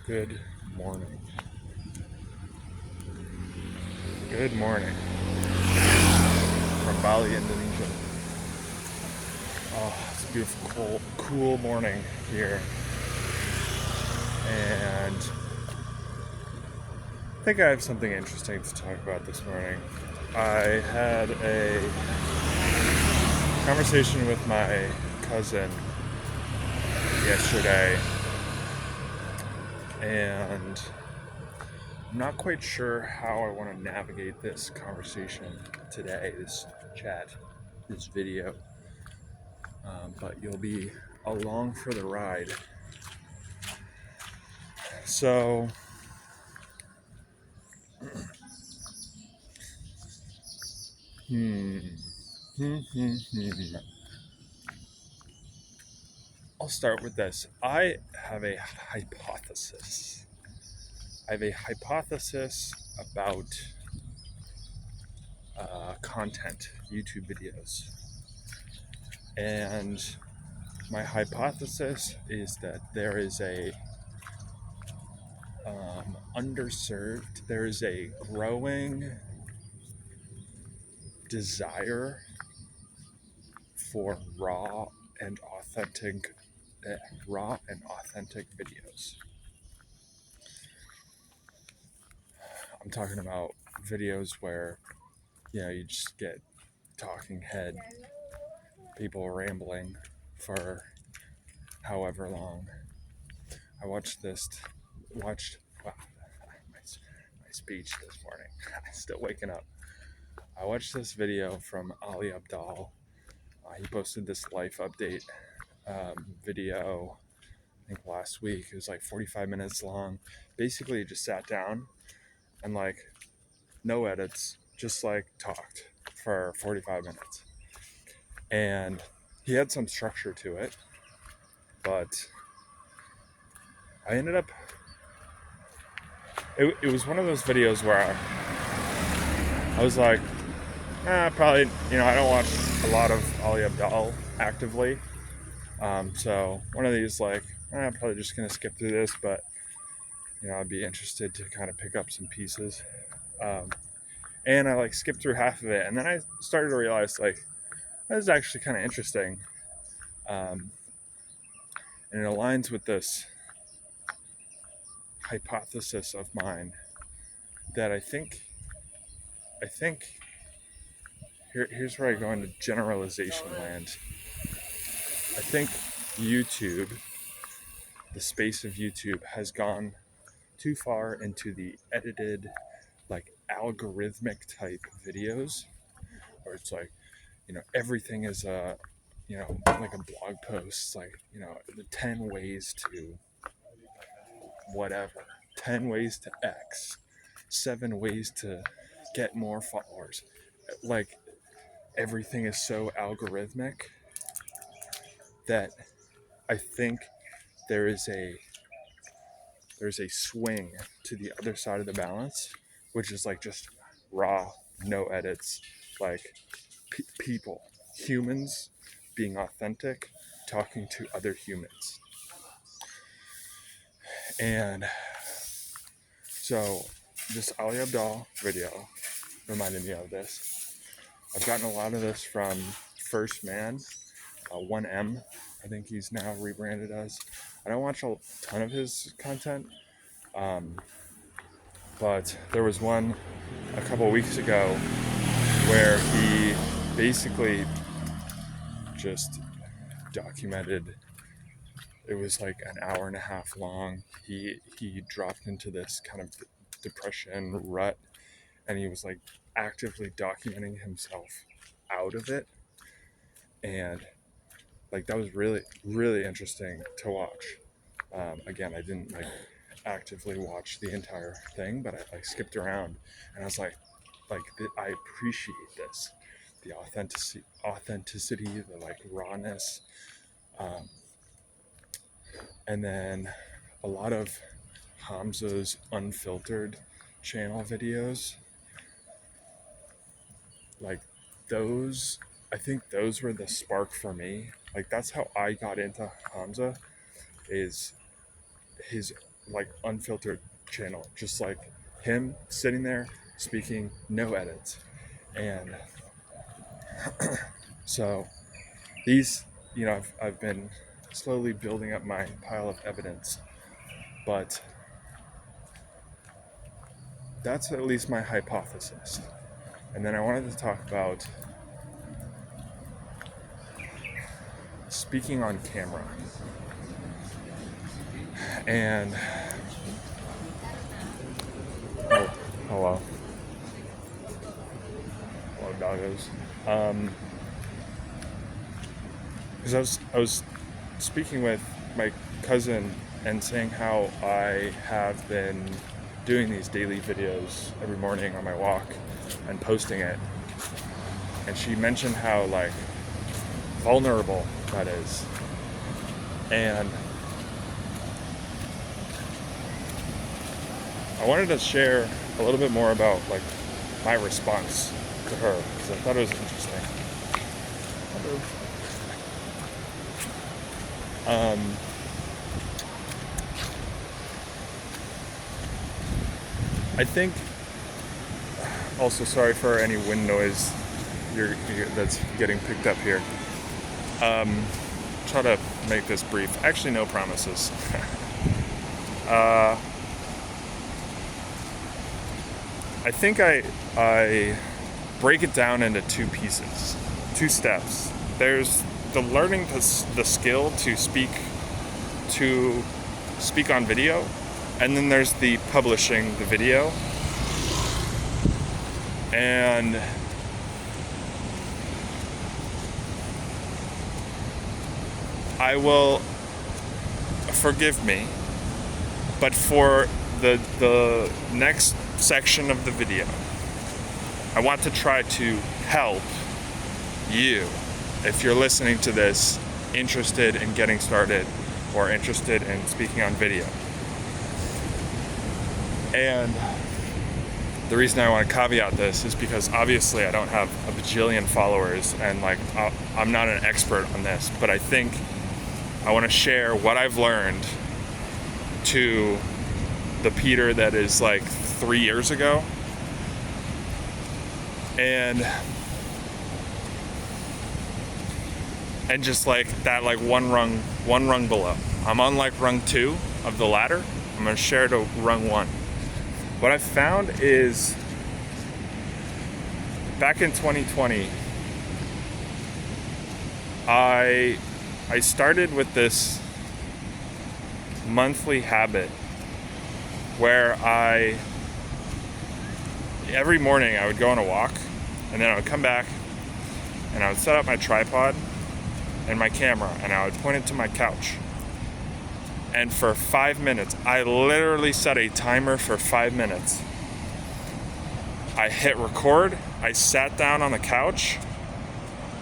Good morning. Good morning from Bali, Indonesia. Oh, it's a beautiful, cool morning here. And I think I have something interesting to talk about this morning. I had a conversation with my cousin yesterday, and I'm not quite sure how I want to navigate this conversation today, this chat, this video. But you'll be along for the ride. So, hmm, hmm, hmm, hmm. I'll start with this. I have a hypothesis. I have a hypothesis about content, YouTube videos. And my hypothesis is that there is a underserved, there is a growing desire for and authentic raw and authentic videos. I'm talking about videos where you just get talking head people rambling for however long. I watched wow, my speech this morning. Still waking up. I watched this video from Ali Abdaal. He posted this life update video, I think last week. It was like 45 minutes long. Basically, he just sat down and no edits, just talked for 45 minutes. And he had some structure to it, but I ended up, it was one of those videos where I was like, probably, I don't watch a lot of Ali Abdaal actively. So one of these, I'm probably just going to skip through this, but, I'd be interested to kind of pick up some pieces. And I skipped through half of it. And then I started to realize, this is actually kind of interesting. And it aligns with this hypothesis of mine that I think here's where I go into generalization land. I think YouTube, the space of YouTube, has gone too far into the edited, algorithmic type videos, where it's everything is like a blog post, the 10 ways to whatever, 10 ways to X, 7 ways to get more followers. Everything is so algorithmic that I think there's a swing to the other side of the balance, which is just raw, no edits, people, humans being authentic, talking to other humans. And so this Ali Abdaal video reminded me of this. I've gotten a lot of this from First Man, 1M, I think he's now rebranded as. I don't watch a ton of his content, but there was one a couple weeks ago where he basically just documented. It was an hour and a half long. He dropped into this kind of depression rut, and he was actively documenting himself out of it. And that was really, really interesting to watch. Again, I didn't actively watch the entire thing, but I skipped around, and I was like I appreciate this, the authenticity, the rawness, and then a lot of Hamza's unfiltered channel videos, those. I think those were the spark for me. That's how I got into Hamza, is his like unfiltered channel, just like him sitting there speaking, no edits. And so these, I've been slowly building up my pile of evidence, but that's at least my hypothesis. And then I wanted to talk about speaking on camera. And hello doggos. Because I was speaking with my cousin and saying how I have been doing these daily videos every morning on my walk and posting it, and she mentioned how like vulnerable that is. And I wanted to share a little bit more about like my response to her, because I thought it was interesting. I think, also sorry for any wind noise that's getting picked up here. Try to make this brief. Actually, no promises. I think I break it down into two pieces, two steps. There's the learning the skill to speak on video, and then there's the publishing the video. And I will, forgive me, but for the next section of the video, I want to try to help you, if you're listening to this, interested in getting started or interested in speaking on video. And the reason I want to caveat this is because obviously I don't have a bajillion followers, and like I'm not an expert on this, but I think I want to share what I've learned to the Peter that is like 3 years ago. And just like that, like one rung below. I'm on like rung 2 of the ladder. I'm gonna share to rung 1. What I've found is back in 2020, I started with this monthly habit where every morning I would go on a walk, and then I would come back and I would set up my tripod and my camera, and I would point it to my couch. And for 5 minutes, I literally set a timer for 5 minutes. I hit record, I sat down on the couch,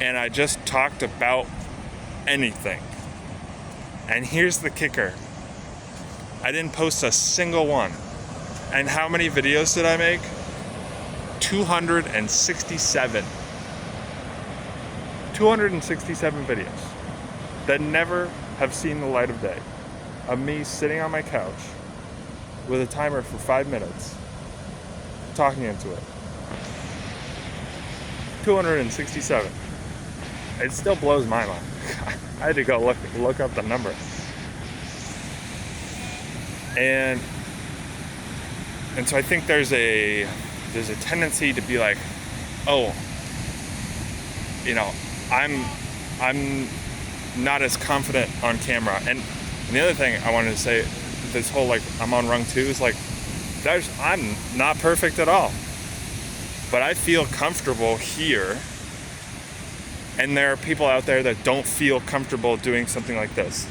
and I just talked about anything. And here's the kicker. I didn't post a single one. And how many videos did I make? 267. 267 videos that never have seen the light of day, of me sitting on my couch with a timer for 5 minutes, talking into it. 267. It still blows my mind. I had to go look up the number. And so I think there's a tendency to be like, oh, I'm not as confident on camera. And the other thing I wanted to say, this whole like I'm on rung 2 is like, I'm not perfect at all, but I feel comfortable here. And there are people out there that don't feel comfortable doing something like this.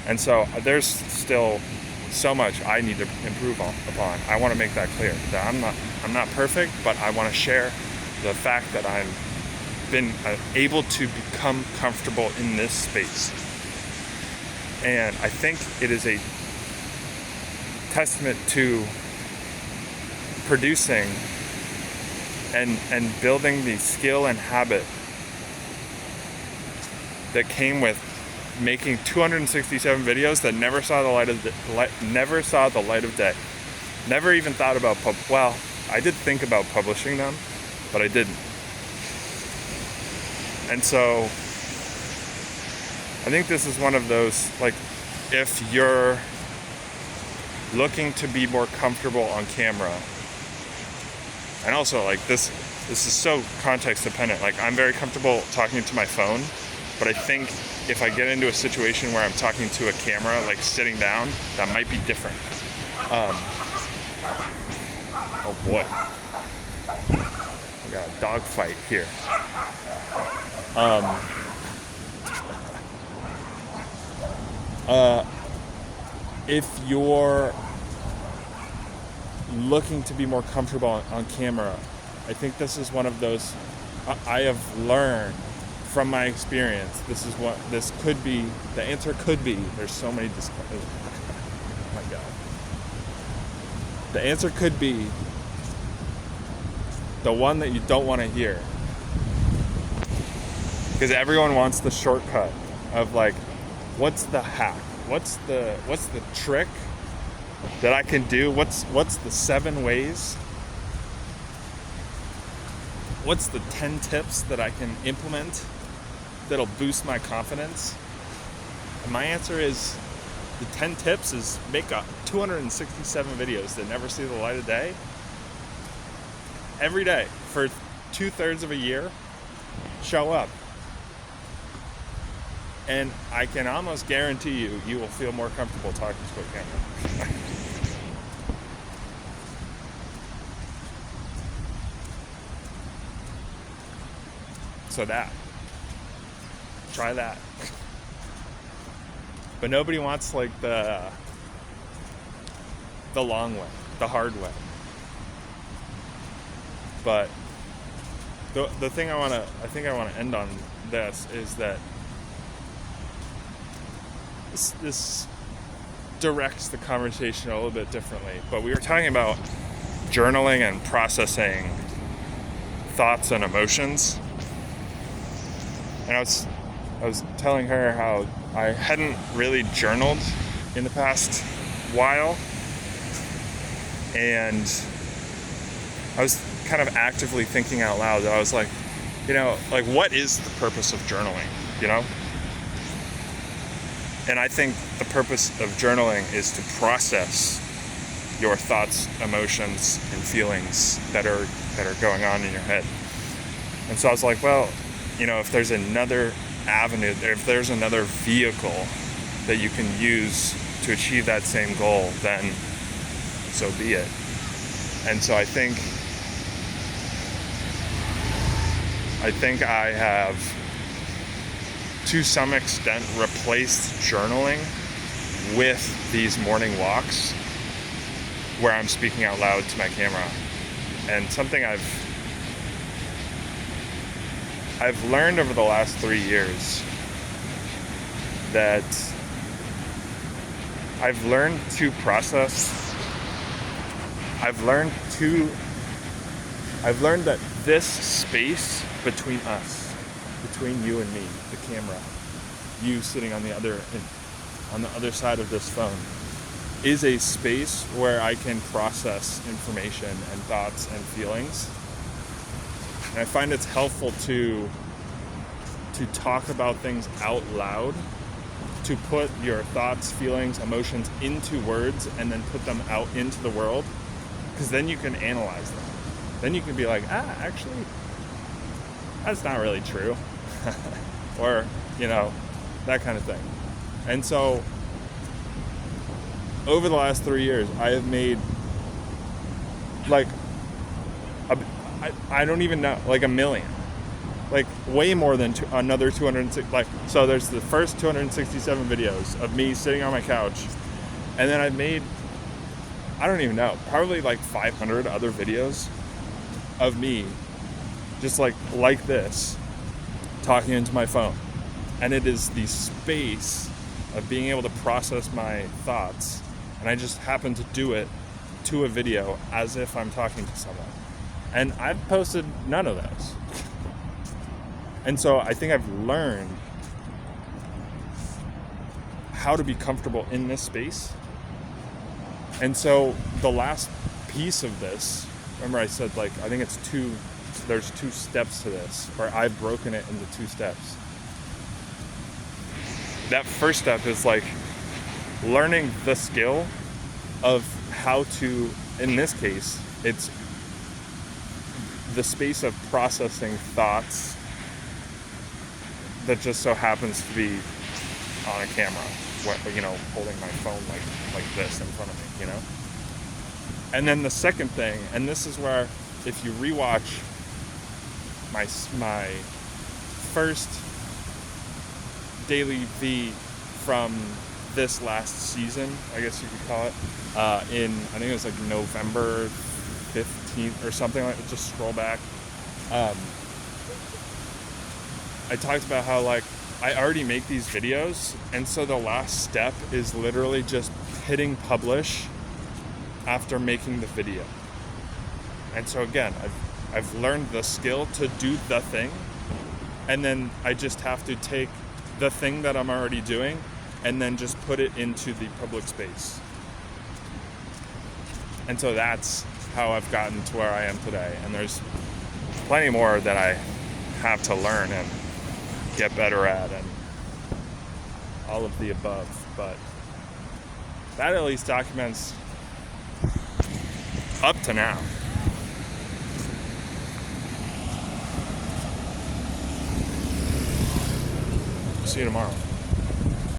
And so there's still so much I need to improve upon. I want to make that clear, that I'm not perfect, but I want to share the fact that I've been able to become comfortable in this space. And I think it is a testament to producing and building the skill and habit that came with making 267 videos that never saw the light of day. Never even thought about well, I did think about publishing them, but I didn't. And so I think this is one of those, like, if you're looking to be more comfortable on camera, and also, like, this is so context dependent. Like, I'm very comfortable talking to my phone, but I think if I get into a situation where I'm talking to a camera, like sitting down, that might be different. Oh boy, we got a dog fight here. If you're looking to be more comfortable on camera, I think this is one of those I have learned from my experience. This is what this could be. The answer could be. There's so many. Oh my God. The answer could be the one that you don't want to hear, because everyone wants the shortcut of, like, what's the hack? What's the trick that I can do? What's the 7 ways? What's the 10 tips that I can implement that'll boost my confidence? And my answer is, the 10 tips is make 267 videos that never see the light of day every day for 2/3 of a year. Show up. And I can almost guarantee you will feel more comfortable talking to a camera. So try that. But nobody wants, like, the long way, the hard way. But the thing I think I want to end on this is that this directs the conversation a little bit differently. But we were talking about journaling and processing thoughts and emotions. And I was telling her how I hadn't really journaled in the past while. And I was kind of actively thinking out loud. I was like, like, what is the purpose of journaling, And I think the purpose of journaling is to process your thoughts, emotions, and feelings that are going on in your head. And so I was like, well, if there's another avenue, if there's another vehicle that you can use to achieve that same goal, then so be it. And so I think I have, to some extent, replaced journaling with these morning walks where I'm speaking out loud to my camera. And something I've learned over the last 3 years, that I've learned to process. I've learned that this space between us, between you and me, the camera, you sitting on the other side of this phone, is a space where I can process information and thoughts and feelings. And I find it's helpful to talk about things out loud, to put your thoughts, feelings, emotions into words and then put them out into the world, because then you can analyze them. Then you can be like, actually, that's not really true. Or, that kind of thing. And so over the last 3 years, I have made, like, I don't even know, like 1 million. Like, way more than another 206. Like, so there's the first 267 videos of me sitting on my couch. And then I've made, I don't even know, probably like 500 other videos of me just like this, talking into my phone. And it is the space of being able to process my thoughts. And I just happen to do it to a video as if I'm talking to someone. And I've posted none of those. And so I think I've learned how to be comfortable in this space. And so the last piece of this, remember I said, like, I think there's 2 steps to this, or I've broken it into 2 steps. That first step is like learning the skill of how to, in this case, it's the space of processing thoughts that just so happens to be on a camera, holding my phone like this in front of me, And then the second thing, and this is where, if you rewatch my first Daily V from this last season, I guess you could call it, I think it was like November 15th or something like that, just scroll back. I talked about how, like, I already make these videos, and so the last step is literally just hitting publish after making the video. And so again, I've learned the skill to do the thing, and then I just have to take the thing that I'm already doing and then just put it into the public space. And so that's how I've gotten to where I am today. And there's plenty more that I have to learn and get better at, and all of the above. But that at least documents up to now. See you tomorrow.